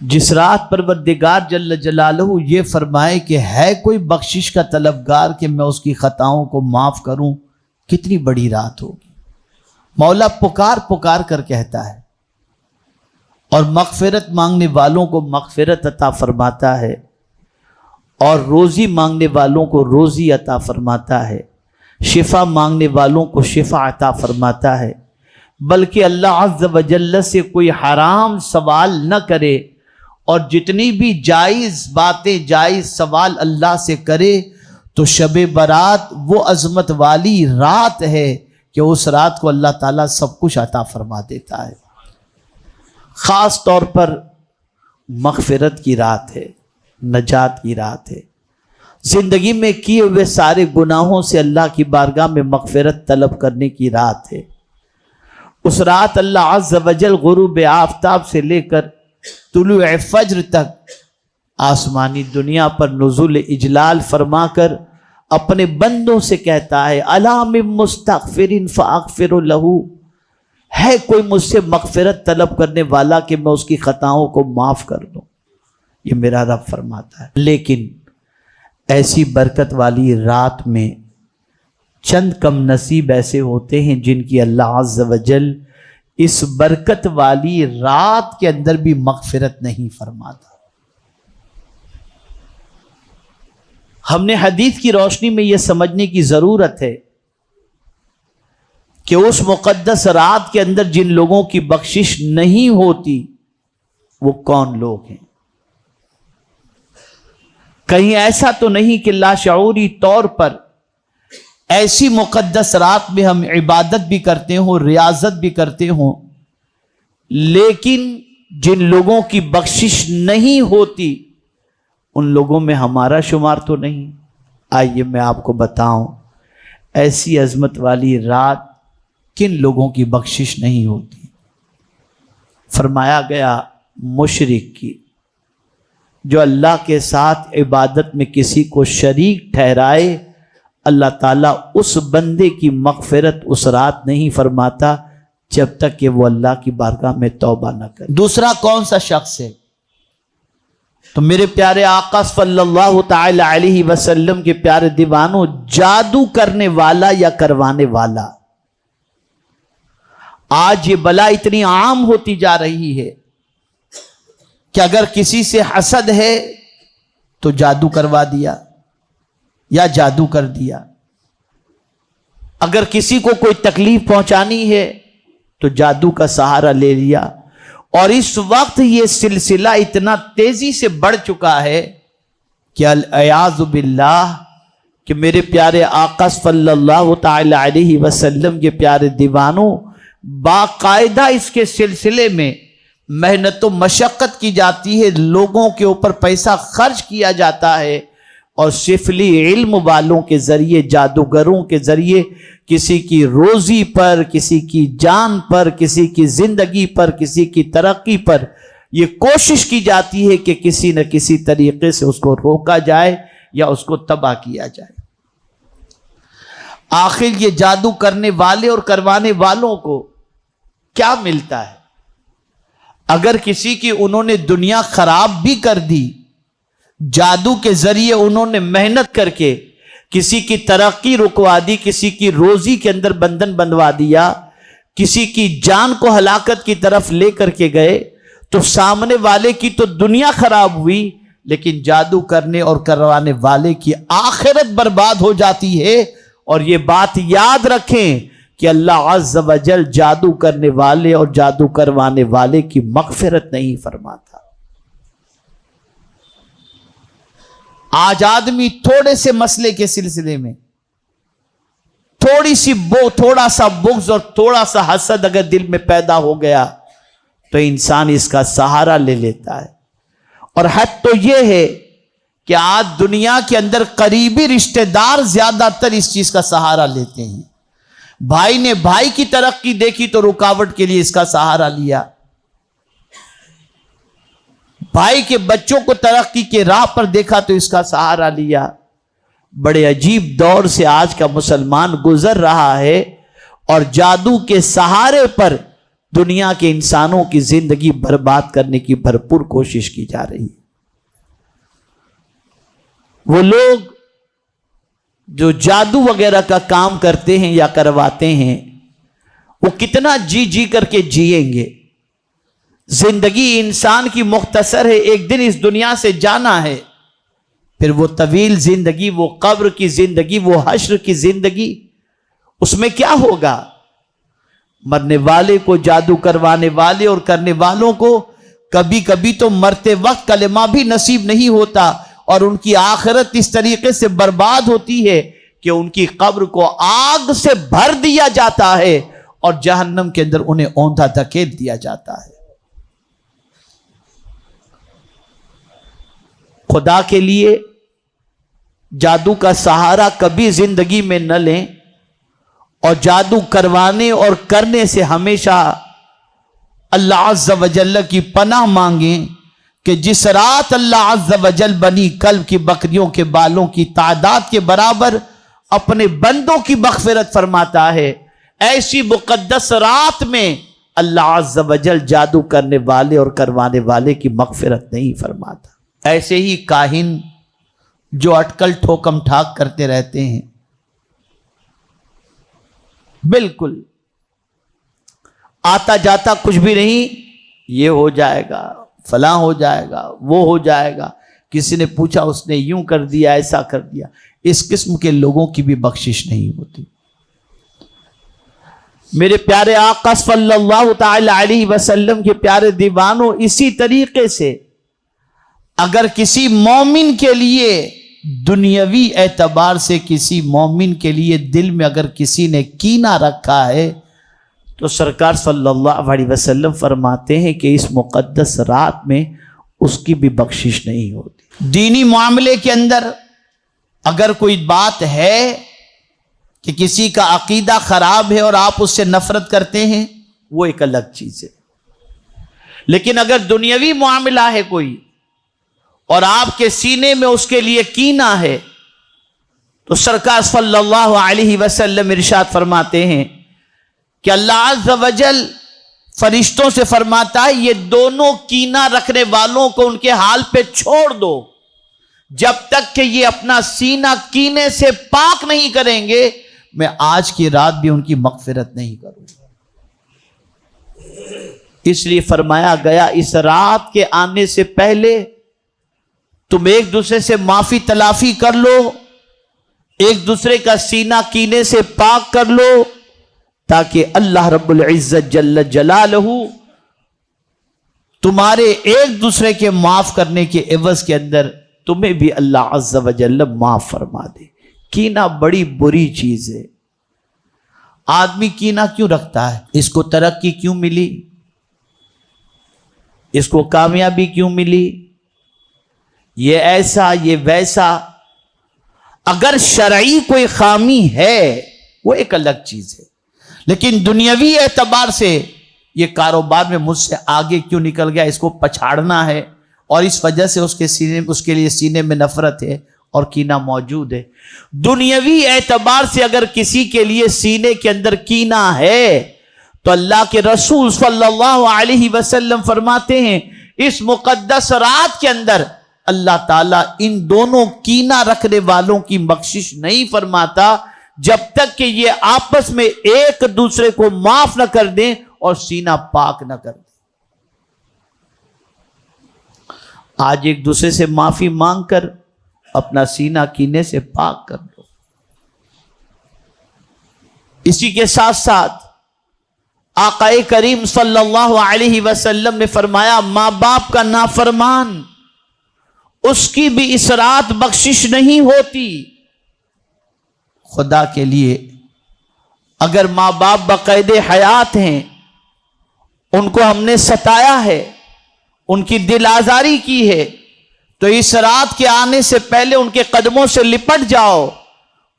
جس رات پروردگار جل جلالہ یہ فرمائے کہ ہے کوئی بخشش کا طلبگار کہ میں اس کی خطاؤں کو معاف کروں، کتنی بڑی رات ہوگی۔ مولا پکار پکار کر کہتا ہے اور مغفرت مانگنے والوں کو مغفرت عطا فرماتا ہے، اور روزی مانگنے والوں کو روزی عطا فرماتا ہے، شفا مانگنے والوں کو شفا عطا فرماتا ہے۔ بلکہ اللہ عز و جل سے کوئی حرام سوال نہ کرے، اور جتنی بھی جائز باتیں جائز سوال اللہ سے کرے، تو شب برات وہ عظمت والی رات ہے کہ اس رات کو اللہ تعالیٰ سب کچھ عطا فرما دیتا ہے۔ خاص طور پر مغفرت کی رات ہے، نجات کی رات ہے، زندگی میں کیے ہوئے سارے گناہوں سے اللہ کی بارگاہ میں مغفرت طلب کرنے کی رات ہے۔ اس رات اللہ عز و جل غروب آفتاب سے لے کر طلوع فجر تک آسمانی دنیا پر نزول اجلال فرما کر اپنے بندوں سے کہتا ہے الا من مستغفر فاغفر له، ہے کوئی مجھ سے مغفرت طلب کرنے والا کہ میں اس کی خطاؤں کو معاف کر دوں، یہ میرا رب فرماتا ہے۔ لیکن ایسی برکت والی رات میں چند کم نصیب ایسے ہوتے ہیں جن کی اللہ عز و جل اس برکت والی رات کے اندر بھی مغفرت نہیں فرماتا۔ ہم نے حدیث کی روشنی میں یہ سمجھنے کی ضرورت ہے کہ اس مقدس رات کے اندر جن لوگوں کی بخشش نہیں ہوتی وہ کون لوگ ہیں۔ کہیں ایسا تو نہیں کہ لاشعوری طور پر ایسی مقدس رات میں ہم عبادت بھی کرتے ہوں، ریاضت بھی کرتے ہوں، لیکن جن لوگوں کی بخشش نہیں ہوتی ان لوگوں میں ہمارا شمار تو نہیں۔ آئیے میں آپ کو بتاؤں ایسی عظمت والی رات کن لوگوں کی بخشش نہیں ہوتی۔ فرمایا گیا مشرک کی، جو اللہ کے ساتھ عبادت میں کسی کو شریک ٹھہرائے، اللہ تعالیٰ اس بندے کی مغفرت اس رات نہیں فرماتا جب تک کہ وہ اللہ کی بارگاہ میں توبہ نہ کرے۔ دوسرا کون سا شخص ہے؟ تو میرے پیارے آقا صلی اللہ تعالی علیہ وسلم کے پیارے دیوانوں، جادو کرنے والا یا کروانے والا۔ آج یہ بلا اتنی عام ہوتی جا رہی ہے کہ اگر کسی سے حسد ہے تو جادو کروا دیا یا جادو کر دیا، اگر کسی کو کوئی تکلیف پہنچانی ہے تو جادو کا سہارا لے لیا۔ اور اس وقت یہ سلسلہ اتنا تیزی سے بڑھ چکا ہے کہ الیاذ باللہ کہ میرے پیارے آقا صلی اللہ تعالی علیہ وسلم کے پیارے دیوانوں، باقاعدہ اس کے سلسلے میں محنت و مشقت کی جاتی ہے، لوگوں کے اوپر پیسہ خرچ کیا جاتا ہے، اور سفلی علم والوں کے ذریعے، جادوگروں کے ذریعے کسی کی روزی پر، کسی کی جان پر، کسی کی زندگی پر، کسی کی ترقی پر یہ کوشش کی جاتی ہے کہ کسی نہ کسی طریقے سے اس کو روکا جائے یا اس کو تباہ کیا جائے۔ آخر یہ جادو کرنے والے اور کروانے والوں کو کیا ملتا ہے؟ اگر کسی کی انہوں نے دنیا خراب بھی کر دی، جادو کے ذریعے انہوں نے محنت کر کے کسی کی ترقی رکوا دی، کسی کی روزی کے اندر بندھن بندھوا دیا، کسی کی جان کو ہلاکت کی طرف لے کر کے گئے، تو سامنے والے کی تو دنیا خراب ہوئی، لیکن جادو کرنے اور کروانے والے کی آخرت برباد ہو جاتی ہے۔ اور یہ بات یاد رکھیں کہ اللہ عز و جل جادو کرنے والے اور جادو کروانے والے کی مغفرت نہیں فرماتا۔ آج آدمی تھوڑے سے مسئلے کے سلسلے میں تھوڑا سا بغض اور تھوڑا سا حسد اگر دل میں پیدا ہو گیا تو انسان اس کا سہارا لے لیتا ہے۔ اور حد تو یہ ہے کہ آج دنیا کے اندر قریبی رشتہ دار زیادہ تر اس چیز کا سہارا لیتے ہیں۔ بھائی نے بھائی کی ترقی دیکھی تو رکاوٹ کے لیے اس کا سہارا لیا، بھائی کے بچوں کو ترقی کے راہ پر دیکھا تو اس کا سہارا لیا۔ بڑے عجیب دور سے آج کا مسلمان گزر رہا ہے، اور جادو کے سہارے پر دنیا کے انسانوں کی زندگی برباد کرنے کی بھرپور کوشش کی جا رہی ہے۔ وہ لوگ جو جادو وغیرہ کا کام کرتے ہیں یا کرواتے ہیں، وہ کتنا جی جی کر کے جیئیں گے؟ زندگی انسان کی مختصر ہے، ایک دن اس دنیا سے جانا ہے، پھر وہ طویل زندگی، وہ قبر کی زندگی، وہ حشر کی زندگی، اس میں کیا ہوگا؟ مرنے والے کو، جادو کروانے والے اور کرنے والوں کو کبھی کبھی تو مرتے وقت کلمہ بھی نصیب نہیں ہوتا، اور ان کی آخرت اس طریقے سے برباد ہوتی ہے کہ ان کی قبر کو آگ سے بھر دیا جاتا ہے اور جہنم کے اندر انہیں اوندھا دھکیل دیا جاتا ہے۔ خدا کے لیے جادو کا سہارا کبھی زندگی میں نہ لیں، اور جادو کروانے اور کرنے سے ہمیشہ اللہ عز و جل کی پناہ مانگیں کہ جس رات اللہ عز و جل بنی کلب کی بکریوں کے بالوں کی تعداد کے برابر اپنے بندوں کی مغفرت فرماتا ہے، ایسی مقدس رات میں اللہ عز و جل جادو کرنے والے اور کروانے والے کی مغفرت نہیں فرماتا۔ ایسے ہی کاہن جو اٹکل ٹھوکم ٹھاک کرتے رہتے ہیں، بالکل آتا جاتا کچھ بھی نہیں، یہ ہو جائے گا، فلاں ہو جائے گا، وہ ہو جائے گا، کسی نے پوچھا اس نے یوں کر دیا، ایسا کر دیا۔ اس قسم کے لوگوں کی بھی بخشش نہیں ہوتی۔ میرے پیارے آقا صلی اللہ تعالی علیہ وسلم کے پیارے دیوانوں، اسی طریقے سے اگر کسی مومن کے لیے دنیاوی اعتبار سے، کسی مومن کے لیے دل میں اگر کسی نے کینہ رکھا ہے، تو سرکار صلی اللہ علیہ وسلم فرماتے ہیں کہ اس مقدس رات میں اس کی بھی بخشش نہیں ہوتی۔ دینی معاملے کے اندر اگر کوئی بات ہے کہ کسی کا عقیدہ خراب ہے اور آپ اس سے نفرت کرتے ہیں، وہ ایک الگ چیز ہے، لیکن اگر دنیاوی معاملہ ہے کوئی اور آپ کے سینے میں اس کے لیے کینہ ہے، تو سرکار صلی اللہ علیہ وسلم ارشاد فرماتے ہیں کہ اللہ عز و جل فرشتوں سے فرماتا ہے، یہ دونوں کینہ رکھنے والوں کو ان کے حال پہ چھوڑ دو، جب تک کہ یہ اپنا سینہ کینے سے پاک نہیں کریں گے، میں آج کی رات بھی ان کی مغفرت نہیں کروں گا۔ اس لیے فرمایا گیا، اس رات کے آنے سے پہلے تم ایک دوسرے سے معافی تلافی کر لو، ایک دوسرے کا سینہ کینے سے پاک کر لو، تاکہ اللہ رب العزت جل جلالہ تمہارے ایک دوسرے کے معاف کرنے کے عوض کے اندر تمہیں بھی اللہ عز و جل معاف فرما دے۔ کینہ بڑی بری چیز ہے۔ آدمی کینہ کیوں رکھتا ہے؟ اس کو ترقی کیوں ملی؟ اس کو کامیابی کیوں ملی؟ یہ ایسا، یہ ویسا۔ اگر شرعی کوئی خامی ہے وہ ایک الگ چیز ہے، لیکن دنیاوی اعتبار سے یہ کاروبار میں مجھ سے آگے کیوں نکل گیا، اس کو پچھاڑنا ہے، اور اس وجہ سے اس کے لیے سینے میں نفرت ہے اور کینہ موجود ہے۔ دنیاوی اعتبار سے اگر کسی کے لیے سینے کے اندر کینہ ہے تو اللہ کے رسول صلی اللہ علیہ وسلم فرماتے ہیں، اس مقدس رات کے اندر اللہ تعالیٰ ان دونوں کینہ رکھنے والوں کی بخشش نہیں فرماتا جب تک کہ یہ آپس میں ایک دوسرے کو معاف نہ کر دیں اور سینہ پاک نہ کر دیں۔ آج ایک دوسرے سے معافی مانگ کر اپنا سینہ کینے سے پاک کر دو۔ اسی کے ساتھ ساتھ آقا کریم صلی اللہ علیہ وسلم نے فرمایا، ماں باپ کا نافرمان، اس کی بھی اس رات بخشش نہیں ہوتی۔ خدا کے لیے اگر ماں باپ باقاعدہ حیات ہیں، ان کو ہم نے ستایا ہے، ان کی دل آزاری کی ہے، تو اس رات کے آنے سے پہلے ان کے قدموں سے لپٹ جاؤ،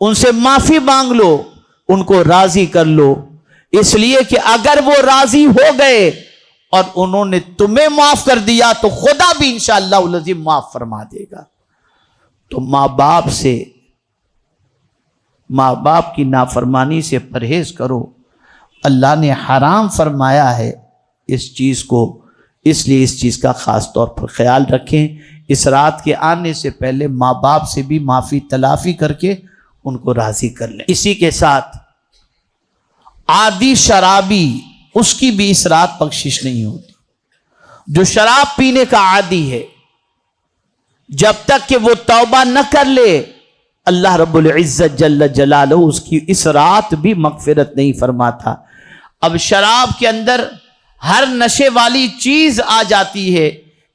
ان سے معافی مانگ لو، ان کو راضی کر لو، اس لیے کہ اگر وہ راضی ہو گئے اور انہوں نے تمہیں معاف کر دیا تو خدا بھی انشاءاللہ العظیم معاف فرما دے گا۔ تو ماں باپ کی نافرمانی سے پرہیز کرو۔ اللہ نے حرام فرمایا ہے اس چیز کو، اس لیے اس چیز کا خاص طور پر خیال رکھیں۔ اس رات کے آنے سے پہلے ماں باپ سے بھی معافی تلافی کر کے ان کو راضی کر لیں۔ اسی کے ساتھ عادی شرابی، اس کی بھی اس رات بخشش نہیں ہوتی۔ جو شراب پینے کا عادی ہے، جب تک کہ وہ توبہ نہ کر لے، اللہ رب العزت جل جلالہ اس کی اس رات بھی مغفرت نہیں فرماتا۔ اب شراب کے اندر ہر نشے والی چیز آ جاتی ہے،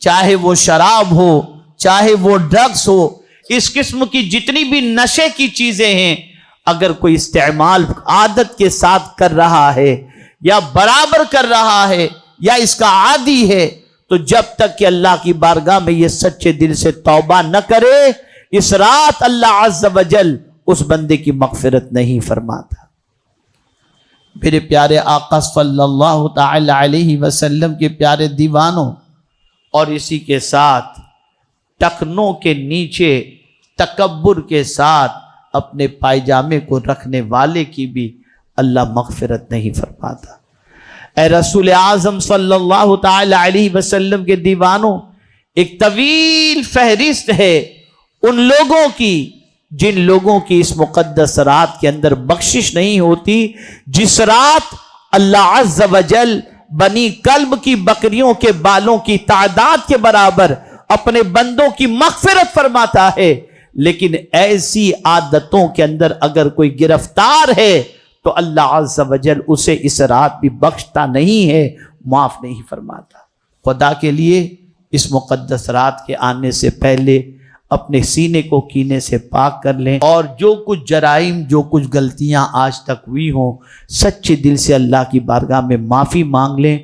چاہے وہ شراب ہو، چاہے وہ ڈرگس ہو، اس قسم کی جتنی بھی نشے کی چیزیں ہیں، اگر کوئی استعمال عادت کے ساتھ کر رہا ہے یا برابر کر رہا ہے یا اس کا عادی ہے، تو جب تک کہ اللہ کی بارگاہ میں یہ سچے دل سے توبہ نہ کرے، اس رات اللہ عز و جل اس بندے کی مغفرت نہیں فرماتا۔ میرے پیارے آقا صلی اللہ تعالی علیہ وسلم کے پیارے دیوانوں، اور اسی کے ساتھ ٹخنوں کے نیچے تکبر کے ساتھ اپنے پائجامے کو رکھنے والے کی بھی اللہ مغفرت نہیں فرماتا۔ اے رسول اعظم صلی اللہ تعالی علیہ وسلم کے دیوانوں، ایک طویل فہرست ہے ان لوگوں کی جن لوگوں کی اس مقدس رات کے اندر بخشش نہیں ہوتی، جس رات اللہ عز و جل بنی کلب کی بکریوں کے بالوں کی تعداد کے برابر اپنے بندوں کی مغفرت فرماتا ہے، لیکن ایسی عادتوں کے اندر اگر کوئی گرفتار ہے تو اللہ عز و جل اسے اس رات بھی بخشتا نہیں ہے، معاف نہیں فرماتا۔ خدا کے لیے اس مقدس رات کے آنے سے پہلے اپنے سینے کو کینے سے پاک کر لیں، اور جو کچھ جرائم، جو کچھ غلطیاں آج تک ہوئی ہوں، سچے دل سے اللہ کی بارگاہ میں معافی مانگ لیں،